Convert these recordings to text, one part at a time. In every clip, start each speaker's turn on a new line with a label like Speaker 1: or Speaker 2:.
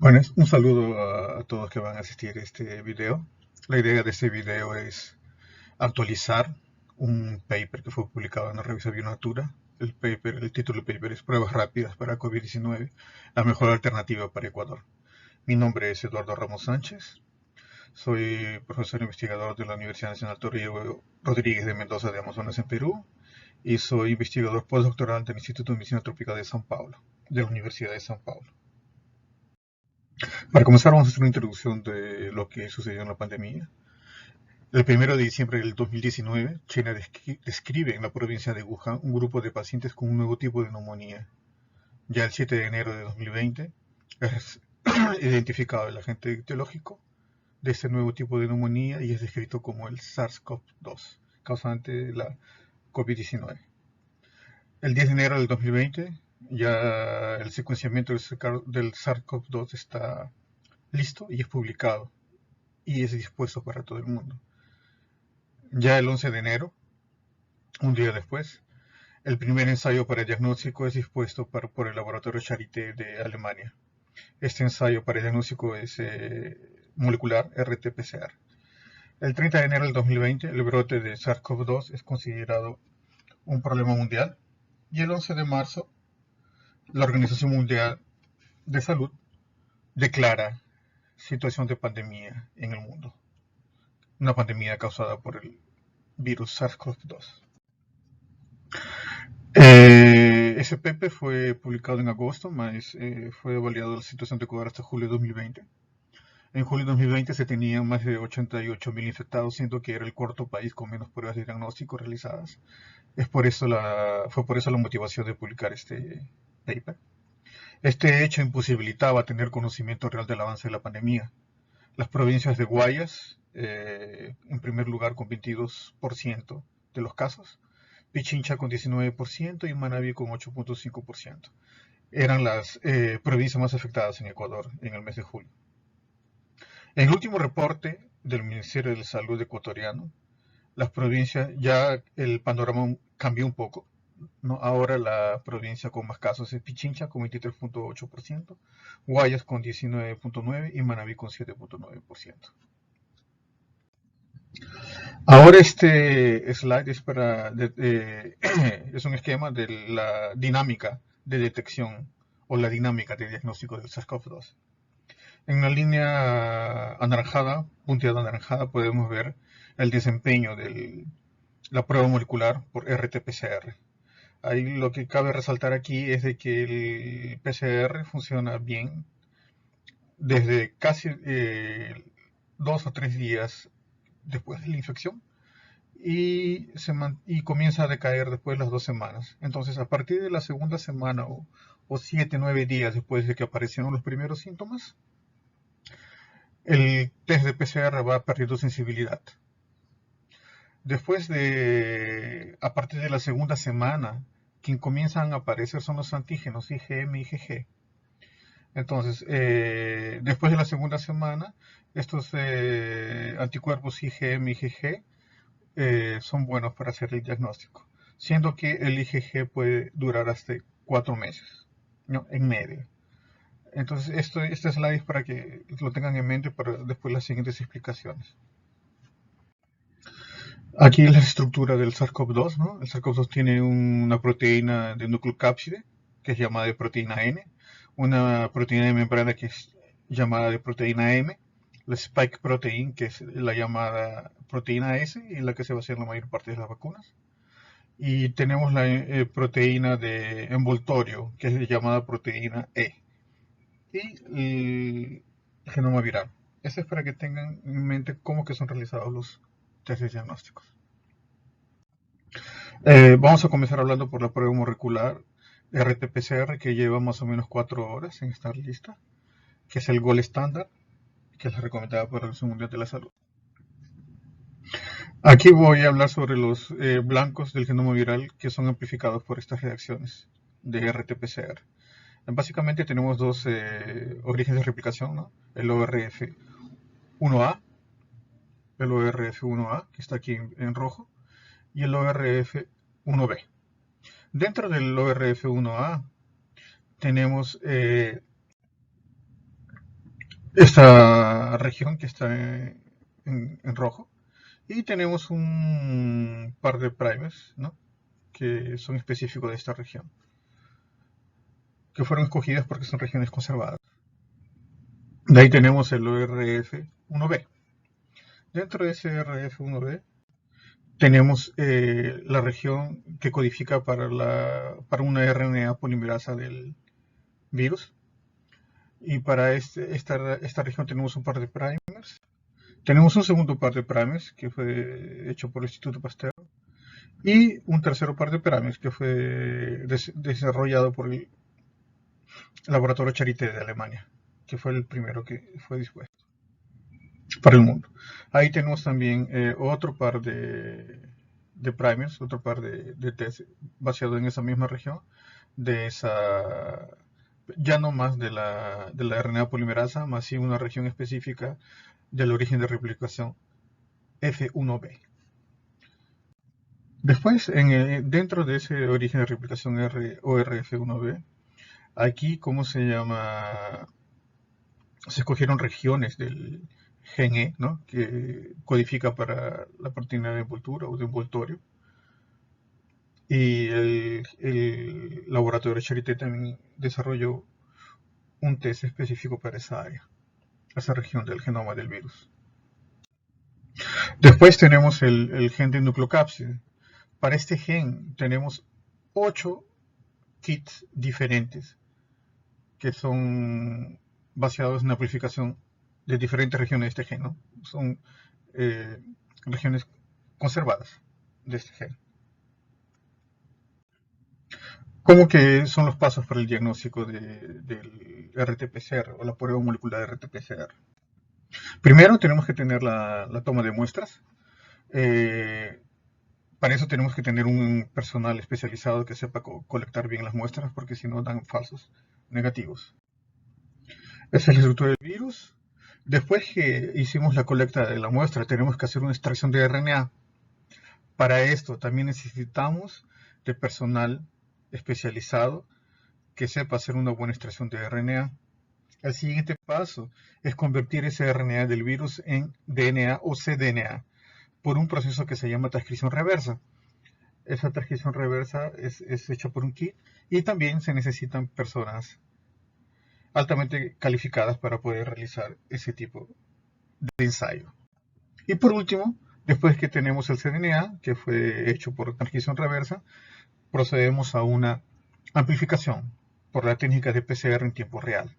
Speaker 1: Bueno, un saludo a todos que van a asistir a este video. La idea de este video es actualizar un paper que fue publicado en la revista Bionatura. El título del paper es Pruebas rápidas para COVID-19, la mejor alternativa para Ecuador. Mi nombre es Eduardo Ramos Sánchez. Soy profesor investigador de la Universidad Nacional Torrijos Rodríguez de Mendoza de Amazonas en Perú y soy investigador postdoctoral del Instituto de Medicina Tropical de São Paulo, de la Universidad de São Paulo. Para comenzar, vamos a hacer una introducción de lo que sucedió en la pandemia. El 1 de diciembre del 2019, China describe en la provincia de Wuhan un grupo de pacientes con un nuevo tipo de neumonía. Ya el 7 de enero de 2020 es identificado el agente etiológico de este nuevo tipo de neumonía y es descrito como el SARS-CoV-2, causante de la COVID-19. El 10 de enero del 2020 ya el secuenciamiento del SARS-CoV-2 está listo y es publicado y es dispuesto para todo el mundo. Ya el 11 de enero, un día después, el primer ensayo para el diagnóstico es dispuesto por el laboratorio Charité de Alemania. Este ensayo para el diagnóstico es molecular RT-PCR. El 30 de enero del 2020, el brote de SARS-CoV-2 es considerado un problema mundial y el 11 de marzo, la Organización Mundial de Salud declara situación de pandemia en el mundo. Una pandemia causada por el virus SARS-CoV-2. Ese PP fue publicado en agosto, más fue evaluado la situación de Ecuador hasta julio de 2020. En julio de 2020 se tenían más de 88.000 infectados, siendo que era el cuarto país con menos pruebas de diagnóstico realizadas. Fue por eso la motivación de publicar este paper. Este hecho imposibilitaba tener conocimiento real del avance de la pandemia. Las provincias de Guayas, en primer lugar con 22% de los casos, Pichincha con 19% y Manabí con 8.5%. Eran las provincias más afectadas en Ecuador en el mes de julio. En el último reporte del Ministerio de Salud ecuatoriano, las provincias, ya el panorama cambió un poco, ¿no? Ahora la provincia con más casos es Pichincha con 23.8%, Guayas con 19.9% y Manabí con 7.9%. Ahora este slide es un esquema de la dinámica de detección o la dinámica de diagnóstico del SARS-CoV-2. En la línea anaranjada, punteada anaranjada, podemos ver el desempeño de la prueba molecular por RT-PCR. Ahí lo que cabe resaltar aquí es de que el PCR funciona bien desde casi 2 o 3 días después de la infección y comienza a decaer después de las 2 semanas. Entonces, a partir de la segunda semana o 7, 9 días después de que aparecieron los primeros síntomas, el test de PCR va perdiendo sensibilidad. A partir de la segunda semana, quien comienzan a aparecer son los antígenos IgM y IgG. Entonces, después de la segunda semana, estos anticuerpos IgM y IgG son buenos para hacer el diagnóstico, siendo que el IgG puede durar hasta 4 meses, ¿no? En medio. Entonces, este slide es para que lo tengan en mente para después las siguientes explicaciones. Aquí es la estructura del SARS-CoV-2, ¿no? El SARS-CoV-2 tiene una proteína de nucleocápside, que es llamada de proteína N, una proteína de membrana que es llamada de proteína M, la spike protein, que es la llamada proteína S, y la que se va a hacer en la mayor parte de las vacunas. Y tenemos la proteína de envoltorio, que es llamada proteína E. Y el genoma viral. Esto es para que tengan en mente cómo que son realizados los test de diagnósticos. Vamos a comenzar hablando por la prueba molecular RT-PCR, que lleva más o menos 4 horas en estar lista, que es el gold estándar, que es la recomendada por la Organización Mundial de la Salud. Aquí voy a hablar sobre los blancos del genoma viral que son amplificados por estas reacciones de RT-PCR. Básicamente tenemos dos orígenes de replicación, ¿no? El ORF1A, que está aquí en rojo, y el ORF1B. Dentro del ORF1A tenemos esta región que está en rojo. Y tenemos un par de primers, ¿no?, que son específicos de esta región, que fueron escogidas porque son regiones conservadas. De ahí tenemos el ORF1B. Dentro de ese ORF1B tenemos la región que codifica para una RNA polimerasa del virus. Y para esta región tenemos un par de primers. Tenemos un segundo par de primers que fue hecho por el Instituto Pasteur. Y un tercer par de primers que fue desarrollado por el laboratorio Charité de Alemania, que fue el primero que fue dispuesto para el mundo. Ahí tenemos también otro par de primers, otro par de test baseado en esa misma región, de esa, ya no más de la RNA polimerasa, más sí una región específica del origen de replicación F1B. Después, dentro de ese origen de replicación ORF1B, aquí, ¿cómo se llama? Se escogieron regiones del gen E, ¿no?, que codifica para la proteína de envoltura o de envoltorio. Y el laboratorio Charité también desarrolló un test específico para esa área, esa región del genoma del virus. Después tenemos el gen de nucleocápside. Para este gen tenemos 8 kits diferentes que son basados en la amplificación de diferentes regiones de este gen, ¿no? Son regiones conservadas de este gen. ¿Cómo que son los pasos para el diagnóstico del RT-PCR o la prueba molecular de RT-PCR? Primero tenemos que tener la toma de muestras. Para eso tenemos que tener un personal especializado que sepa colectar bien las muestras, porque si no dan falsos negativos. Esa es la estructura del virus. Después que hicimos la colecta de la muestra, tenemos que hacer una extracción de RNA. Para esto también necesitamos de personal especializado que sepa hacer una buena extracción de RNA. El siguiente paso es convertir ese RNA del virus en DNA o cDNA por un proceso que se llama transcripción reversa. Esa transcripción reversa es hecha por un kit y también se necesitan personas altamente calificadas para poder realizar ese tipo de ensayo. Y por último, después que tenemos el cDNA, que fue hecho por transcripción reversa, procedemos a una amplificación por la técnica de PCR en tiempo real.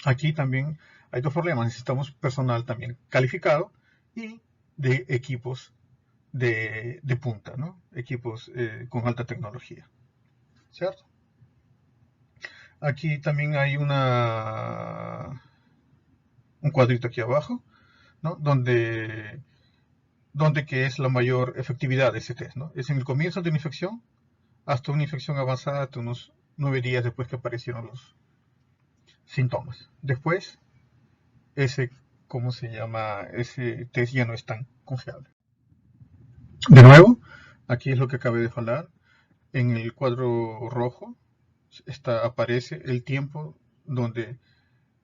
Speaker 1: Aquí también hay dos problemas. Necesitamos personal también calificado y de equipos de punta, ¿no? Equipos con alta tecnología, ¿cierto? Aquí también hay un cuadrito aquí abajo, ¿no?, donde que es la mayor efectividad de ese test, ¿no? Es en el comienzo de una infección hasta una infección avanzada, hasta unos 9 días después que aparecieron los síntomas. Después, ¿cómo se llama? Ese test ya no es tan confiable. De nuevo, aquí es lo que acabé de hablar. En el cuadro rojo aparece el tiempo donde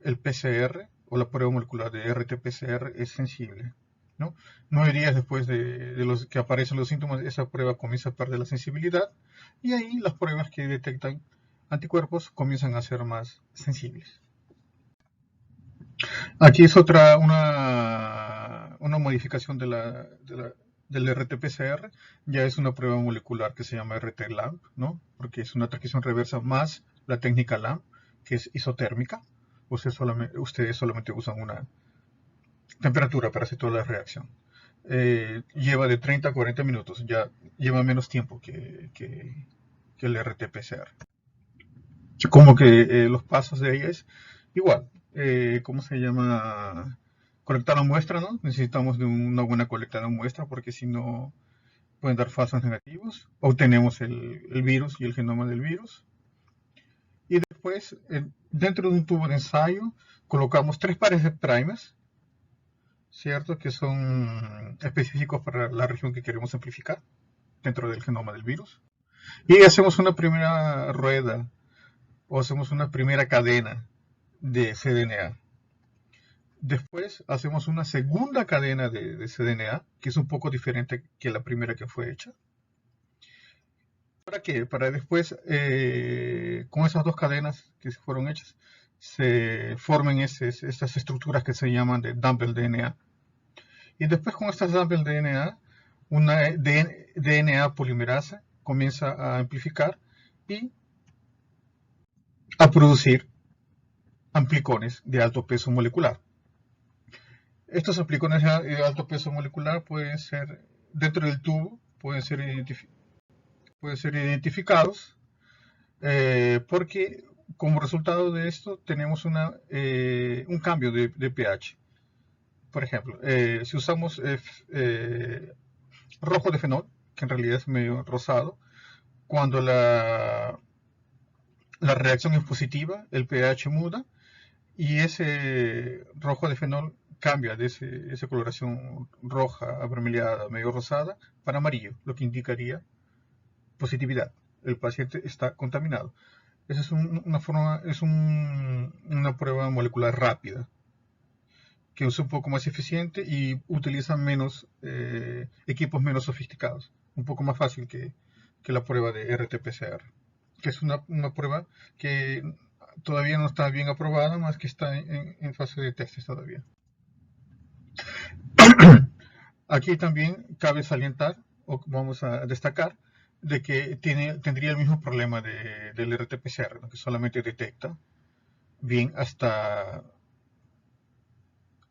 Speaker 1: el PCR o la prueba molecular de RT-PCR es sensible, ¿no? 9 días después de los que aparecen los síntomas, esa prueba comienza a perder la sensibilidad y ahí las pruebas que detectan anticuerpos comienzan a ser más sensibles. Aquí es una modificación del RT-PCR. Ya es una prueba molecular que se llama RT-LAMP, ¿no?, porque es una transcripción reversa más la técnica LAMP, que es isotérmica. Ustedes solamente usan una temperatura para hacer toda la reacción. Lleva de 30 a 40 minutos, ya lleva menos tiempo que el RT-PCR. Como que los pasos de ella es igual. ¿Cómo se llama? Colectar la muestra, ¿no? Necesitamos de una buena colecta de muestra porque si no pueden dar falsos negativos. Obtenemos el virus y el genoma del virus. Y después, dentro de un tubo de ensayo, colocamos 3 pares de primers, ¿cierto?, que son específicos para la región que queremos amplificar dentro del genoma del virus. Y hacemos una primera rueda o hacemos una primera cadena de cDNA. Después hacemos una segunda cadena de cDNA, que es un poco diferente que la primera que fue hecha. ¿Para qué? Para después, con esas dos cadenas que fueron hechas, se formen estas estructuras que se llaman de double DNA. Y después con estas double DNA, una DNA polimerasa comienza a amplificar y a producir amplicones de alto peso molecular. Estos amplicones de alto peso molecular pueden ser, dentro del tubo, pueden ser identificados porque como resultado de esto tenemos un cambio de pH. Por ejemplo, si usamos rojo de fenol, que en realidad es medio rosado, cuando la reacción es positiva, el pH muda y ese rojo de fenol cambia de esa coloración roja, avermelhada, medio rosada, para amarillo, lo que indicaría positividad. El paciente está contaminado. Esa es una prueba molecular rápida, que es un poco más eficiente y utiliza menos equipos menos sofisticados. Un poco más fácil que la prueba de RT-PCR, que es una prueba que todavía no está bien aprobada, más que está en fase de testes todavía. Aquí también cabe salientar, o vamos a destacar, de que tendría el mismo problema del RT-PCR, ¿no? Que solamente detecta bien hasta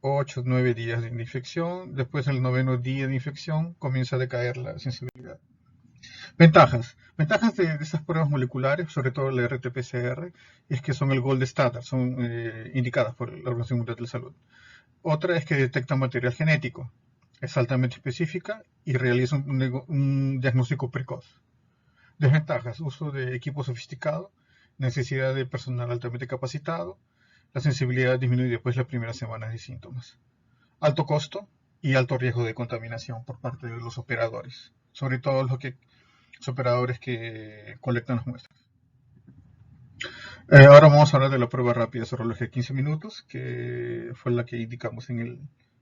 Speaker 1: 8 o 9 días de infección. Después del 9º día de infección comienza a decaer la sensibilidad. Ventajas de estas pruebas moleculares, sobre todo la RT-PCR, es que son el gold standard, son indicadas por la Organización Mundial de la Salud. Otra es que detecta material genético, es altamente específica y realiza un diagnóstico precoz. Desventajas: uso de equipo sofisticado, necesidad de personal altamente capacitado, la sensibilidad disminuye después de las primeras semanas de síntomas. Alto costo y alto riesgo de contaminación por parte de los operadores, sobre todo los operadores que colectan las muestras. Ahora vamos a hablar de la prueba rápida de serología de 15 minutos, que fue la que indicamos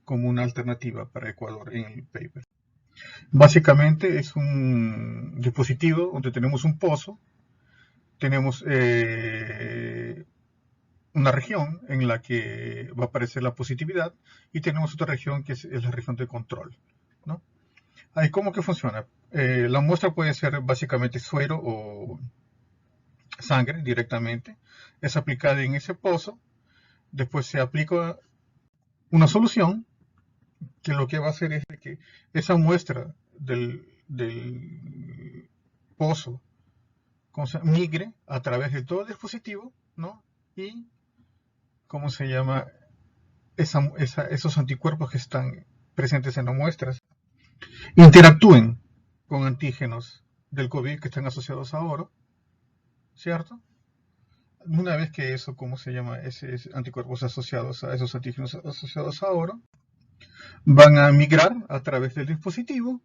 Speaker 1: como una alternativa para Ecuador en el paper. Básicamente es un dispositivo donde tenemos un pozo, tenemos una región en la que va a aparecer la positividad y tenemos otra región que es la región de control, ¿no? Ahí, ¿cómo que funciona? La muestra puede ser básicamente suero o sangre directamente, es aplicada en ese pozo, después se aplica una solución que lo que va a hacer es que esa muestra del pozo migre a través de todo el dispositivo, ¿no? Y, ¿cómo se llama? Esos anticuerpos que están presentes en las muestras interactúen con antígenos del COVID que están asociados a oro, ¿cierto? Una vez que eso, ¿cómo se llama? Esos anticuerpos asociados a esos antígenos asociados a oro van a migrar a través del dispositivo.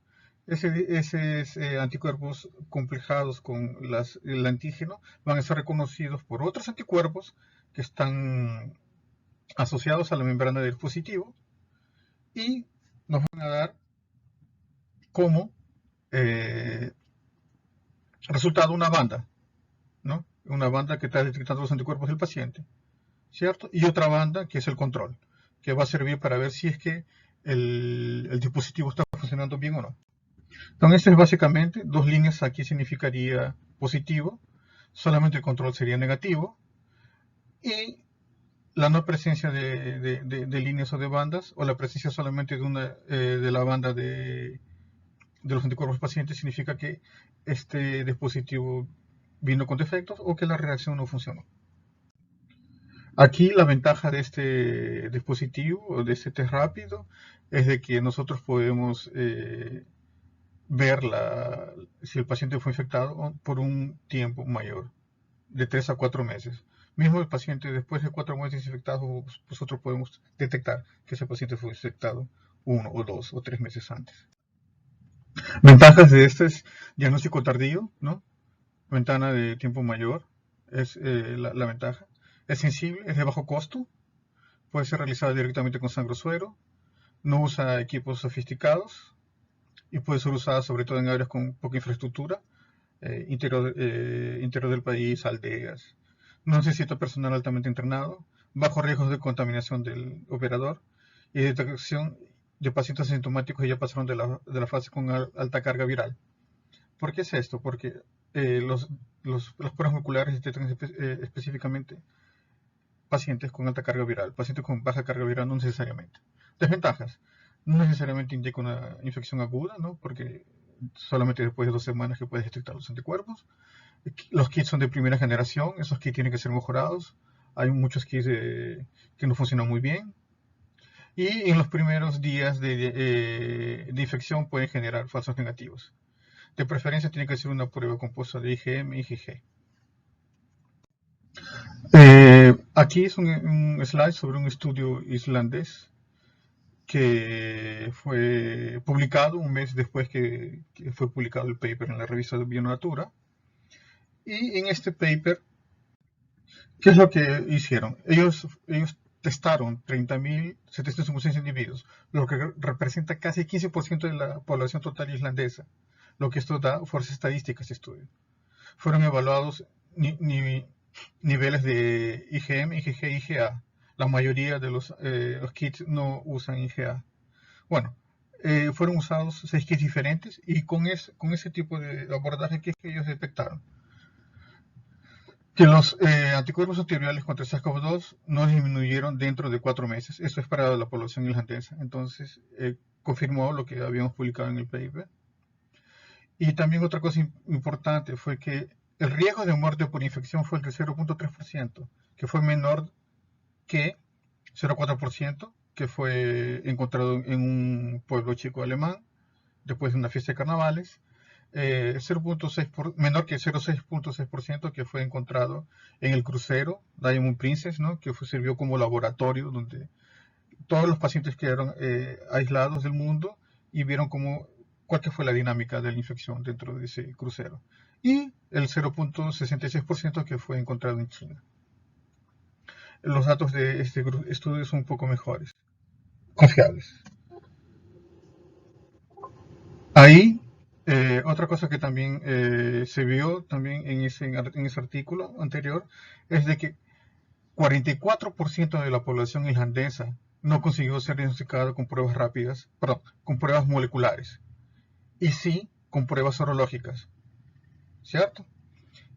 Speaker 1: Esos anticuerpos complejados con el antígeno van a ser reconocidos por otros anticuerpos que están asociados a la membrana del dispositivo y nos van a dar como resultado una banda, ¿no? Una banda que está detectando los anticuerpos del paciente, ¿cierto? Y otra banda que es el control, que va a servir para ver si es que el dispositivo está funcionando bien o no. Entonces, básicamente, dos líneas aquí significaría positivo, solamente el control sería negativo, y la no presencia de líneas o de bandas, o la presencia solamente de la banda de los anticuerpos pacientes, significa que este dispositivo vino con defectos o que la reacción no funcionó. Aquí la ventaja de este dispositivo o de este test rápido es de que nosotros podemos ver si el paciente fue infectado por un tiempo mayor, de 3 a 4 meses. Mismo el paciente después de 4 meses infectado, nosotros podemos detectar que ese paciente fue infectado 1 o 2 o 3 meses antes. Ventajas de este es diagnóstico tardío, ¿no? Ventana de tiempo mayor es la ventaja. Es sensible, es de bajo costo, puede ser realizada directamente con sangre o suero, no usa equipos sofisticados y puede ser usada sobre todo en áreas con poca infraestructura, interior del país, aldeas. No necesita personal altamente entrenado, bajo riesgos de contaminación del operador y detección de pacientes asintomáticos que ya pasaron de la fase con alta carga viral. ¿Por qué es esto? Porque las pruebas moleculares detectan específicamente pacientes con alta carga viral, pacientes con baja carga viral no necesariamente. Desventajas. No necesariamente indica una infección aguda, ¿no? Porque solamente después de 2 semanas que puedes detectar los anticuerpos. Los kits son de primera generación, esos kits tienen que ser mejorados. Hay muchos kits que no funcionan muy bien. Y en los primeros días de infección pueden generar falsos negativos. De preferencia tiene que ser una prueba compuesta de IgM y IgG. Aquí es un slide sobre un estudio islandés que fue publicado un mes después que fue publicado el paper en la revista de Bionatura. Y en este paper, ¿qué es lo que hicieron? Ellos testaron 30.756 individuos, lo que representa casi el 15% de la población total islandesa, lo que esto da fuerza estadística a este estudio. Fueron evaluados niveles de IgM, IgG, IgA. La mayoría de los kits no usan IgA. Bueno, fueron usados 6 kits diferentes y con ese tipo de abordaje que ellos detectaron que los anticuerpos antivirales contra SARS-CoV-2 no disminuyeron dentro de 4 meses. Esto es para la población irlandesa. Entonces, confirmó lo que habíamos publicado en el paper. Y también otra cosa importante fue que el riesgo de muerte por infección fue el de 0.3%, que fue menor que 0.4%, que fue encontrado en un pueblo chico alemán después de una fiesta de carnavales, 0.6 menor que 0.6% que fue encontrado en el crucero Diamond Princess, ¿no? Que sirvió como laboratorio donde todos los pacientes quedaron aislados del mundo y vieron cuál que fue la dinámica de la infección dentro de ese crucero. Y el 0.66% que fue encontrado en China. Los datos de este estudio son un poco mejores, confiables. Ahí, otra cosa que también se vio también en ese artículo anterior es de que 44% de la población irlandesa no consiguió ser diagnosticada con pruebas rápidas, perdón, con pruebas moleculares, y sí con pruebas sorológicas, ¿cierto?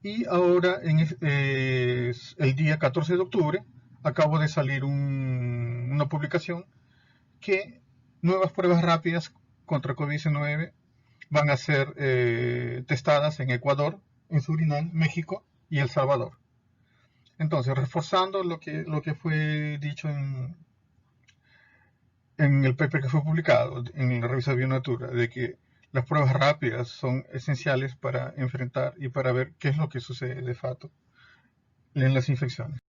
Speaker 1: Y ahora, el día 14 de octubre, acabo de salir una publicación que nuevas pruebas rápidas contra COVID-19 van a ser testadas en Ecuador, en Surinam, México y El Salvador. Entonces, reforzando lo que fue dicho en el paper que fue publicado en la revista Bionatura, de que las pruebas rápidas son esenciales para enfrentar y para ver qué es lo que sucede de facto en las infecciones.